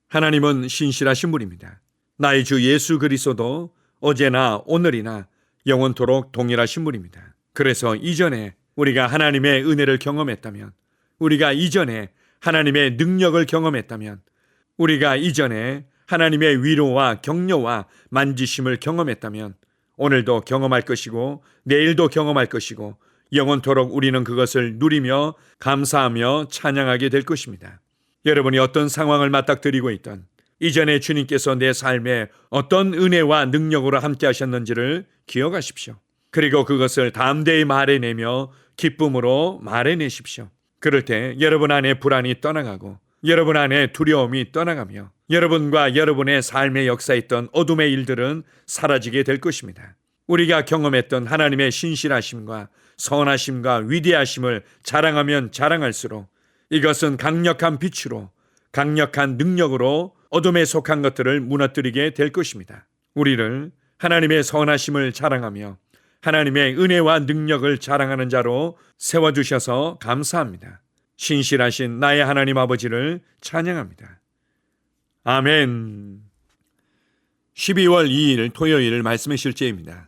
하나님은 신실하신 분입니다. 나의 주 예수 그리스도도 어제나 오늘이나 영원토록 동일하신 분입니다. 그래서 이전에 우리가 하나님의 은혜를 경험했다면, 우리가 이전에 하나님의 능력을 경험했다면, 우리가 이전에 하나님의 위로와 격려와 만지심을 경험했다면 오늘도 경험할 것이고 내일도 경험할 것이고 영원토록 우리는 그것을 누리며 감사하며 찬양하게 될 것입니다. 여러분이 어떤 상황을 맞닥뜨리고 있던, 이전에 주님께서 내 삶에 어떤 은혜와 능력으로 함께 하셨는지를 기억하십시오. 그리고 그것을 담대히 말해내며 기쁨으로 말해내십시오. 그럴 때 여러분 안에 불안이 떠나가고 여러분 안에 두려움이 떠나가며 여러분과 여러분의 삶의 역사에 있던 어둠의 일들은 사라지게 될 것입니다. 우리가 경험했던 하나님의 신실하심과 선하심과 위대하심을 자랑하면 자랑할수록 이것은 강력한 빛으로, 강력한 능력으로 어둠에 속한 것들을 무너뜨리게 될 것입니다. 우리를 하나님의 선하심을 자랑하며 하나님의 은혜와 능력을 자랑하는 자로 세워주셔서 감사합니다. 신실하신 나의 하나님 아버지를 찬양합니다. 아멘. 12월 2일 토요일 말씀의 실제입니다.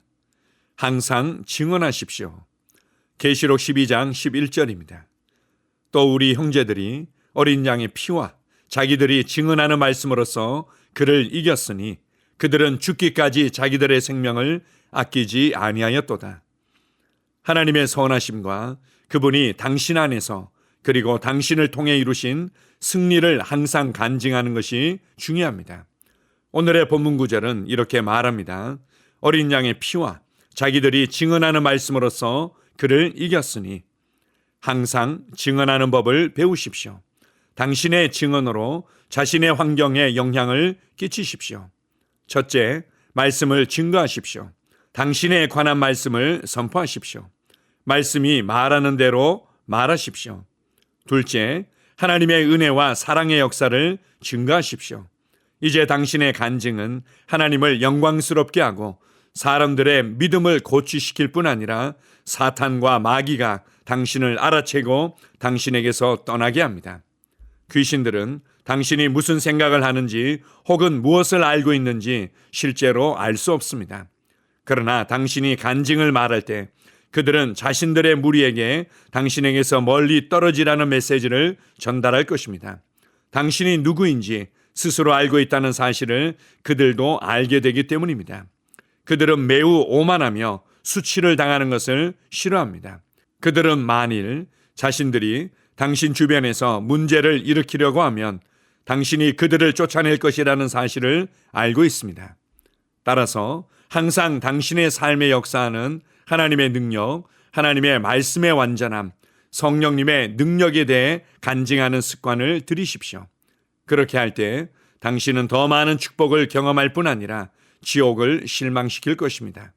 항상 증언하십시오. 계시록 12장 11절입니다. 또 우리 형제들이 어린 양의 피와 자기들이 증언하는 말씀으로써 그를 이겼으니 그들은 죽기까지 자기들의 생명을 아끼지 아니하였도다. 하나님의 선하심과 그분이 당신 안에서 그리고 당신을 통해 이루신 승리를 항상 간증하는 것이 중요합니다. 오늘의 본문 구절은 이렇게 말합니다. 어린 양의 피와 자기들이 증언하는 말씀으로써 그를 이겼으니 항상 증언하는 법을 배우십시오. 당신의 증언으로 자신의 환경에 영향을 끼치십시오. 첫째, 말씀을 증거하십시오. 당신에 관한 말씀을 선포하십시오. 말씀이 말하는 대로 말하십시오. 둘째, 하나님의 은혜와 사랑의 역사를 증거하십시오. 이제 당신의 간증은 하나님을 영광스럽게 하고 사람들의 믿음을 고취시킬 뿐 아니라 사탄과 마귀가 당신을 알아채고 당신에게서 떠나게 합니다. 귀신들은 당신이 무슨 생각을 하는지 혹은 무엇을 알고 있는지 실제로 알 수 없습니다. 그러나 당신이 간증을 말할 때 그들은 자신들의 무리에게 당신에게서 멀리 떨어지라는 메시지를 전달할 것입니다. 당신이 누구인지 스스로 알고 있다는 사실을 그들도 알게 되기 때문입니다. 그들은 매우 오만하며 수치를 당하는 것을 싫어합니다. 그들은 만일 자신들이 당신 주변에서 문제를 일으키려고 하면 당신이 그들을 쫓아낼 것이라는 사실을 알고 있습니다. 따라서 항상 당신의 삶에 역사하는 하나님의 능력, 하나님의 말씀의 완전함, 성령님의 능력에 대해 간증하는 습관을 들이십시오. 그렇게 할 때 당신은 더 많은 축복을 경험할 뿐 아니라 지옥을 실망시킬 것입니다.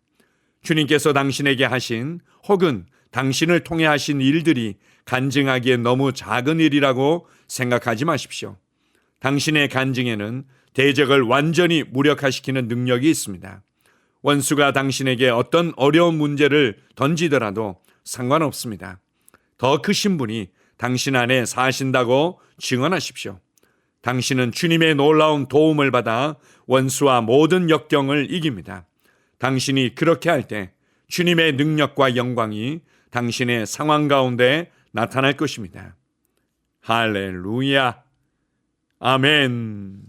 주님께서 당신에게 하신 혹은 당신을 통해 하신 일들이 간증하기에 너무 작은 일이라고 생각하지 마십시오. 당신의 간증에는 대적을 완전히 무력화시키는 능력이 있습니다. 원수가 당신에게 어떤 어려운 문제를 던지더라도 상관없습니다. 더 크신 분이 당신 안에 사신다고 증언하십시오. 당신은 주님의 놀라운 도움을 받아 원수와 모든 역경을 이깁니다. 당신이 그렇게 할 때 주님의 능력과 영광이 당신의 상황 가운데 나타날 것입니다. 할렐루야. 아멘.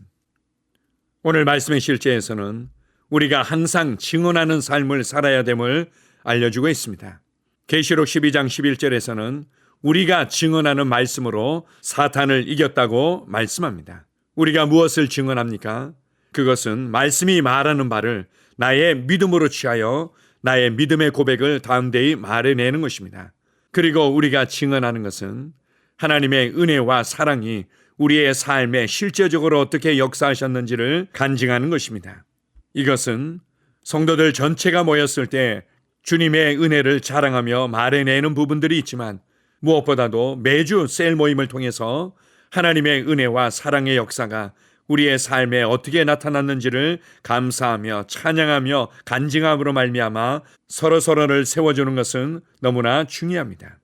오늘 말씀의 실제에서는 우리가 항상 증언하는 삶을 살아야 됨을 알려주고 있습니다. 계시록 12장 11절에서는 우리가 증언하는 말씀으로 사탄을 이겼다고 말씀합니다. 우리가 무엇을 증언합니까? 그것은 말씀이 말하는 바를 나의 믿음으로 취하여 나의 믿음의 고백을 담대히 말해내는 것입니다. 그리고 우리가 증언하는 것은 하나님의 은혜와 사랑이 우리의 삶에 실제적으로 어떻게 역사하셨는지를 간증하는 것입니다. 이것은 성도들 전체가 모였을 때 주님의 은혜를 자랑하며 말해내는 부분들이 있지만 무엇보다도 매주 셀 모임을 통해서 하나님의 은혜와 사랑의 역사가 우리의 삶에 어떻게 나타났는지를 감사하며 찬양하며 간증함으로 말미암아 서로서로를 세워주는 것은 너무나 중요합니다.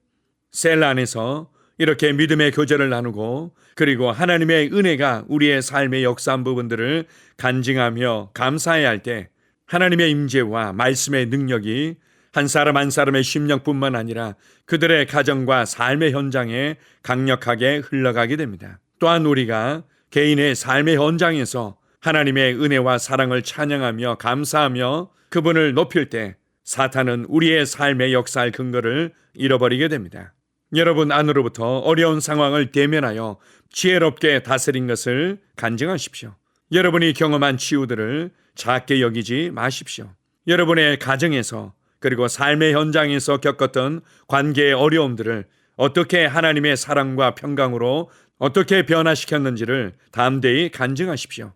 셀 안에서 이렇게 믿음의 교제를 나누고 그리고 하나님의 은혜가 우리의 삶의 역사한 부분들을 간증하며 감사해야 할 때 하나님의 임재와 말씀의 능력이 한 사람 한 사람의 심령뿐만 아니라 그들의 가정과 삶의 현장에 강력하게 흘러가게 됩니다. 또한 우리가 개인의 삶의 현장에서 하나님의 은혜와 사랑을 찬양하며 감사하며 그분을 높일 때 사탄은 우리의 삶의 역사할 근거를 잃어버리게 됩니다. 여러분 안으로부터 어려운 상황을 대면하여 지혜롭게 다스린 것을 간증하십시오. 여러분이 경험한 치유들을 작게 여기지 마십시오. 여러분의 가정에서 그리고 삶의 현장에서 겪었던 관계의 어려움들을 어떻게 하나님의 사랑과 평강으로 어떻게 변화시켰는지를 담대히 간증하십시오.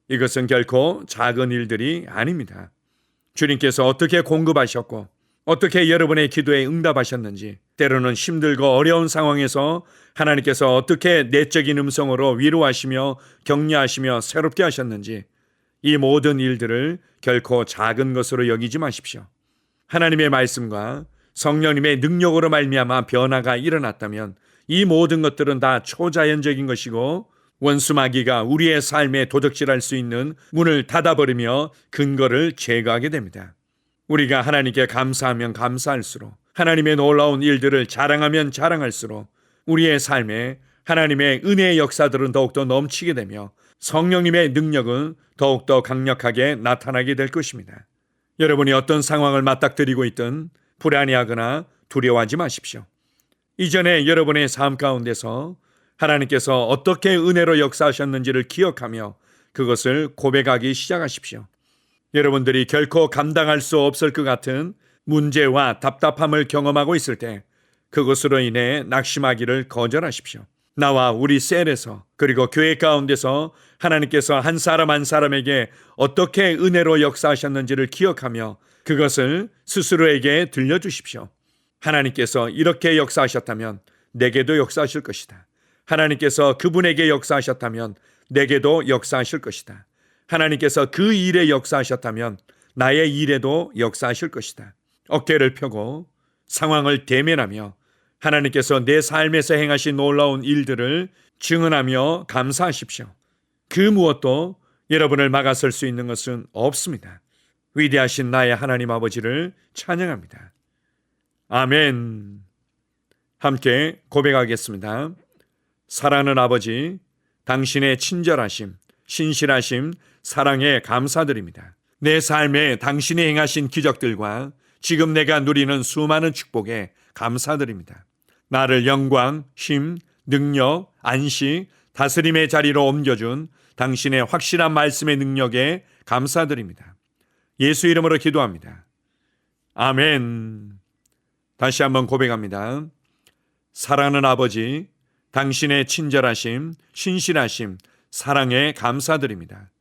이것은 결코 작은 일들이 아닙니다. 주님께서 어떻게 공급하셨고 어떻게 여러분의 기도에 응답하셨는지, 때로는 힘들고 어려운 상황에서 하나님께서 어떻게 내적인 음성으로 위로하시며 격려하시며 새롭게 하셨는지, 이 모든 일들을 결코 작은 것으로 여기지 마십시오. 하나님의 말씀과 성령님의 능력으로 말미암아 변화가 일어났다면 이 모든 것들은 다 초자연적인 것이고 원수 마귀가 우리의 삶에 도둑질할 수 있는 문을 닫아버리며 근거를 제거하게 됩니다. 우리가 하나님께 감사하면 감사할수록, 하나님의 놀라운 일들을 자랑하면 자랑할수록 우리의 삶에 하나님의 은혜의 역사들은 더욱더 넘치게 되며 성령님의 능력은 더욱더 강력하게 나타나게 될 것입니다. 여러분이 어떤 상황을 맞닥뜨리고 있든 불안해하거나 두려워하지 마십시오. 이전에 여러분의 삶 가운데서 하나님께서 어떻게 은혜로 역사하셨는지를 기억하며 그것을 고백하기 시작하십시오. 여러분들이 결코 감당할 수 없을 것 같은 문제와 답답함을 경험하고 있을 때 그것으로 인해 낙심하기를 거절하십시오. 나와 우리 셀에서 그리고 교회 가운데서 하나님께서 한 사람 한 사람에게 어떻게 은혜로 역사하셨는지를 기억하며 그것을 스스로에게 들려주십시오. 하나님께서 이렇게 역사하셨다면 내게도 역사하실 것이다. 하나님께서 그분에게 역사하셨다면 내게도 역사하실 것이다. 하나님께서 그 일에 역사하셨다면 나의 일에도 역사하실 것이다. 어깨를 펴고 상황을 대면하며 하나님께서 내 삶에서 행하신 놀라운 일들을 증언하며 감사하십시오. 그 무엇도 여러분을 막아설 수 있는 것은 없습니다. 위대하신 나의 하나님 아버지를 찬양합니다. 아멘. 함께 고백하겠습니다. 사랑하는 아버지, 당신의 친절하심, 신실하심, 사랑에 감사드립니다. 내 삶에 당신이 행하신 기적들과 지금 내가 누리는 수많은 축복에 감사드립니다. 나를 영광, 힘, 능력, 안식, 다스림의 자리로 옮겨준 당신의 확실한 말씀의 능력에 감사드립니다. 예수 이름으로 기도합니다. 아멘. 다시 한번 고백합니다. 사랑하는 아버지, 당신의 친절하심, 신실하심, 사랑에 감사드립니다.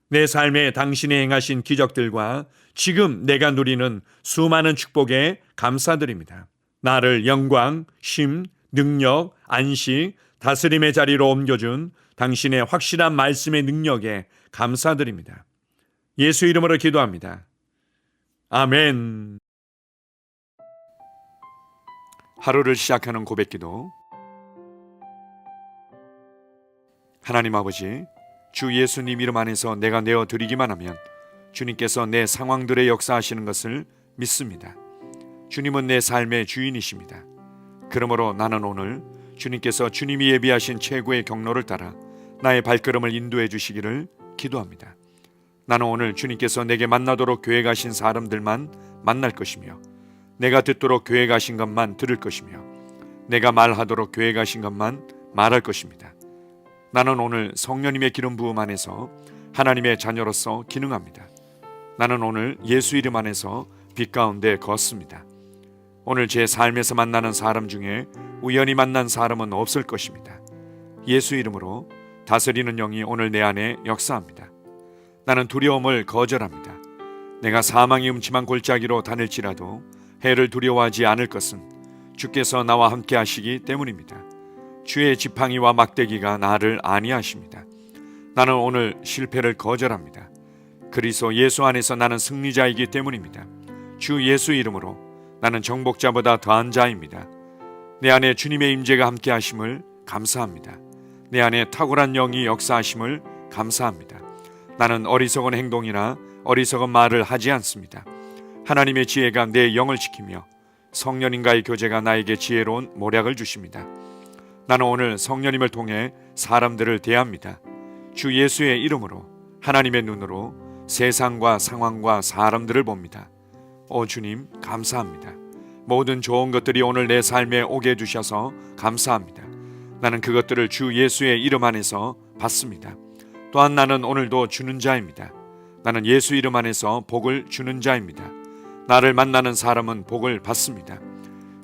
내 삶에 당신이 행하신 기적들과 지금 내가 누리는 수많은 축복에 감사드립니다. 나를 영광, 힘, 능력, 안식, 다스림의 자리로 옮겨준 당신의 확실한 말씀의 능력에 감사드립니다. 예수 이름으로 기도합니다. 아멘. 하루를 시작하는 고백기도. 하나님 아버지, 주 예수님 이름 안에서 내가 내어드리기만 하면 주님께서 내 상황들의 역사하시는 것을 믿습니다. 주님은 내 삶의 주인이십니다. 그러므로 나는 오늘 주님께서 주님이 예비하신 최고의 경로를 따라 나의 발걸음을 인도해 주시기를 기도합니다. 나는 오늘 주님께서 내게 만나도록 교회 가신 사람들만 만날 것이며, 내가 듣도록 교회 가신 것만 들을 것이며, 내가 말하도록 교회 가신 것만 말할 것입니다. 나는 오늘 성령님의 기름 부음 안에서 하나님의 자녀로서 기능합니다. 나는 오늘 예수 이름 안에서 빛 가운데 걷습니다. 오늘 제 삶에서 만나는 사람 중에 우연히 만난 사람은 없을 것입니다. 예수 이름으로 다스리는 영이 오늘 내 안에 역사합니다. 나는 두려움을 거절합니다. 내가 사망의 음침한 골짜기로 다닐지라도 해를 두려워하지 않을 것은 주께서 나와 함께 하시기 때문입니다. 주의 지팡이와 막대기가 나를 안위하십니다. 나는 오늘 실패를 거절합니다. 그리스도 예수 안에서 나는 승리자이기 때문입니다. 주 예수 이름으로 나는 정복자보다 더한 자입니다. 내 안에 주님의 임재가 함께 하심을 감사합니다. 내 안에 탁월한 영이 역사하심을 감사합니다. 나는 어리석은 행동이나 어리석은 말을 하지 않습니다. 하나님의 지혜가 내 영을 지키며 성령님과의 교제가 나에게 지혜로운 모략을 주십니다. 나는 오늘 성령님을 통해 사람들을 대합니다. 주 예수의 이름으로 하나님의 눈으로 세상과 상황과 사람들을 봅니다. 오 주님 감사합니다. 모든 좋은 것들이 오늘 내 삶에 오게 해주셔서 감사합니다. 나는 그것들을 주 예수의 이름 안에서 받습니다. 또한 나는 오늘도 주는 자입니다. 나는 예수 이름 안에서 복을 주는 자입니다. 나를 만나는 사람은 복을 받습니다.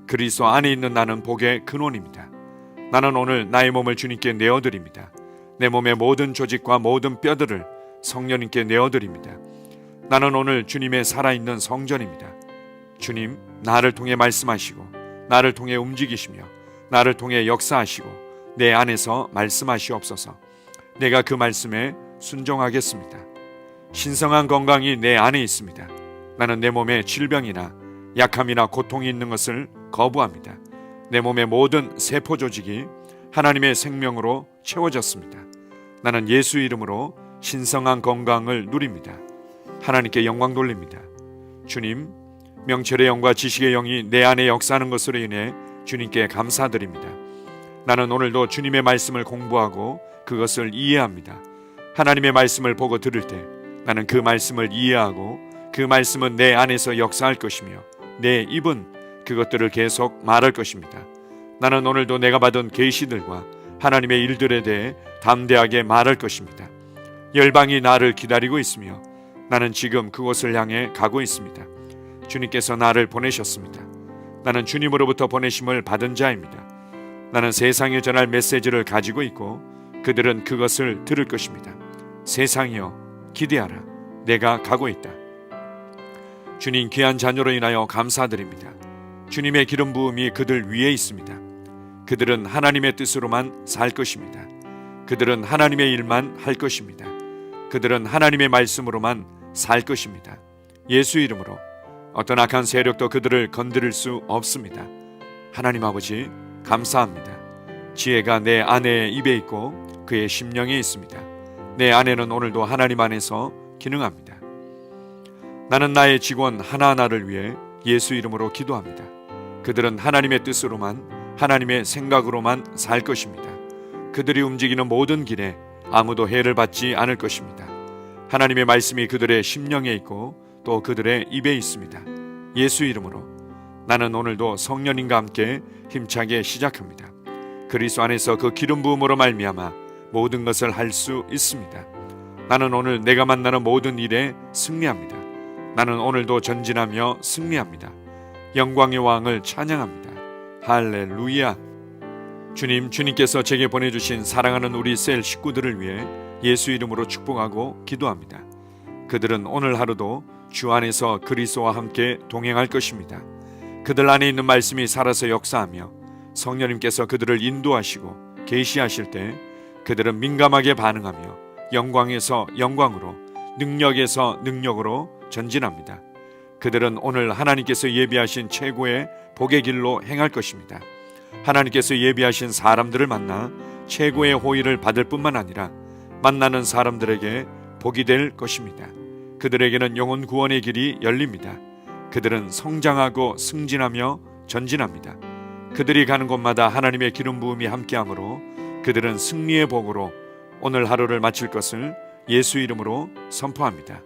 그리스도 안에 있는 나는 복의 근원입니다. 나는 오늘 나의 몸을 주님께 내어드립니다. 내 몸의 모든 조직과 모든 뼈들을 성령님께 내어드립니다. 나는 오늘 주님의 살아있는 성전입니다. 주님, 나를 통해 말씀하시고 나를 통해 움직이시며 나를 통해 역사하시고 내 안에서 말씀하시옵소서. 내가 그 말씀에 순종하겠습니다. 신성한 건강이 내 안에 있습니다. 나는 내 몸에 질병이나 약함이나 고통이 있는 것을 거부합니다. 내 몸의 모든 세포 조직이 하나님의 생명으로 채워졌습니다. 나는 예수 이름으로 신성한 건강을 누립니다. 하나님께 영광 돌립니다. 주님, 명철의 영과 지식의 영이 내 안에 역사하는 것으로 인해 주님께 감사드립니다. 나는 오늘도 주님의 말씀을 공부하고 그것을 이해합니다. 하나님의 말씀을 보고 들을 때 나는 그 말씀을 이해하고 그 말씀은 내 안에서 역사할 것이며 내 입은 그것들을 계속 말할 것입니다. 나는 오늘도 내가 받은 계시들과 하나님의 일들에 대해 담대하게 말할 것입니다. 열방이 나를 기다리고 있으며 나는 지금 그곳을 향해 가고 있습니다. 주님께서 나를 보내셨습니다. 나는 주님으로부터 보내심을 받은 자입니다. 나는 세상에 전할 메시지를 가지고 있고 그들은 그것을 들을 것입니다. 세상이여 기대하라. 내가 가고 있다. 주님 귀한 자녀로 인하여 감사드립니다. 주님의 기름 부음이 그들 위에 있습니다. 그들은 하나님의 뜻으로만 살 것입니다. 그들은 하나님의 일만 할 것입니다. 그들은 하나님의 말씀으로만 살 것입니다. 예수 이름으로 어떤 악한 세력도 그들을 건드릴 수 없습니다. 하나님 아버지 감사합니다. 지혜가 내 아내의 입에 있고 그의 심령에 있습니다. 내 아내는 오늘도 하나님 안에서 기능합니다. 나는 나의 직원 하나하나를 위해 예수 이름으로 기도합니다. 그들은 하나님의 뜻으로만 하나님의 생각으로만 살 것입니다. 그들이 움직이는 모든 길에 아무도 해를 받지 않을 것입니다. 하나님의 말씀이 그들의 심령에 있고 또 그들의 입에 있습니다. 예수 이름으로 나는 오늘도 성령님과 함께 힘차게 시작합니다. 그리스도 안에서 그 기름 부음으로 말미암아 모든 것을 할 수 있습니다. 나는 오늘 내가 만나는 모든 일에 승리합니다. 나는 오늘도 전진하며 승리합니다. 영광의 왕을 찬양합니다. 할렐루야. 주님께서 제게 보내주신 사랑하는 우리 셀 식구들을 위해 예수 이름으로 축복하고 기도합니다. 그들은 오늘 하루도 주 안에서 그리스도와 함께 동행할 것입니다. 그들 안에 있는 말씀이 살아서 역사하며 성령님께서 그들을 인도하시고 계시하실 때 그들은 민감하게 반응하며 영광에서 영광으로 능력에서 능력으로 전진합니다. 그들은 오늘 하나님께서 예비하신 최고의 복의 길로 행할 것입니다. 하나님께서 예비하신 사람들을 만나 최고의 호의를 받을 뿐만 아니라 만나는 사람들에게 복이 될 것입니다. 그들에게는 영혼 구원의 길이 열립니다. 그들은 성장하고 승진하며 전진합니다. 그들이 가는 곳마다 하나님의 기름 부음이 함께하므로 그들은 승리의 복으로 오늘 하루를 마칠 것을 예수 이름으로 선포합니다.